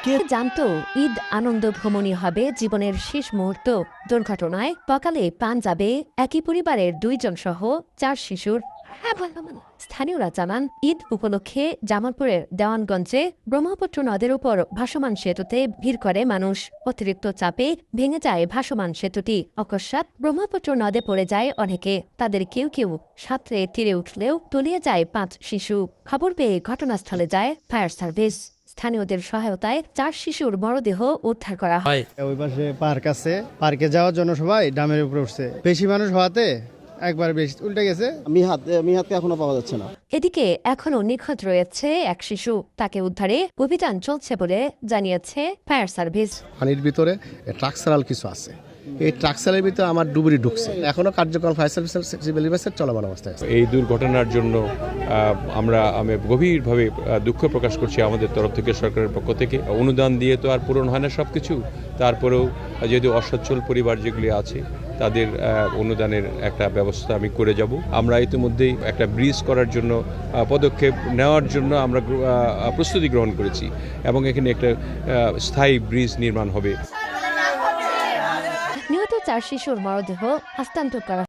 কে জানতো ঈদ আনন্দ ভ্রমণই হবে জীবনের শেষ মুহূর্ত? দুর্ঘটনায় সকালে প্রাণ যাবে একই পরিবারের 2 জন সহ 4 শিশুর। স্থানীয়রা জানান, ঈদ উপলক্ষে জামালপুরের দেওয়ানগঞ্জে ব্রহ্মপুত্র নদের উপর ভাসমান সেতুতে ভিড় করে মানুষ। অতিরিক্ত চাপে ভেঙে যায় ভাসমান সেতুটি। অকস্মাৎ ব্রহ্মপুত্র নদে পড়ে যায় অনেকে। তাদের কেউ কেউ সাঁতরে তীরে উঠলেও তলিয়ে যায় 5 শিশু। খবর পেয়ে ঘটনাস্থলে যায় ফায়ার সার্ভিস। স্থানীয়দের সহায়তায় 4 শিশুর মরদেহ উদ্ধার করা হয়। ওই পাশে পার্ক আছে, পার্কে যাওয়ার জন্য সবাই ডামের উপরে উঠছে। বেশি মানুষ হওয়াতে একবার বেশি উল্টে গেছে। মিহাদকে এখনো পাওয়া যাচ্ছে না। এদিকে এখনও নিখোঁজ রয়েছে এক শিশু। তাকে উদ্ধারে অভিযান চলছে বলে জানিয়েছে ফায়ার সার্ভিস। পানির ভিতরে ট্রাকসারাল কিছু আছে, এই ট্রাকসারের ভিতরে আমার ডুবুরি ঢুকছে। এখনো কার্যক্রম ফায়ার সার্ভিসের চলমান অবস্থায় আছে। এই দুর্ঘটনার জন্য আমি গভীরভাবে দুঃখ প্রকাশ করছি। আমাদের তরফ থেকে, সরকারের পক্ষ থেকে অনুদান দিয়ে তো আর পূরণ হয় না সব কিছু। তারপরেও যদি অসচ্ছল পরিবার যেগুলি আছে তাদের অনুদানের একটা ব্যবস্থা আমি করে যাব। আমরা ইতিমধ্যেই একটা ব্রিজ করার জন্য পদক্ষেপ নেওয়ার জন্য আমরা প্রস্তুতি গ্রহণ করেছি এবং এখানে একটা স্থায়ী ব্রিজ নির্মাণ হবে। নিহত 4 শিশুর মরদেহ হস্তান্তর করা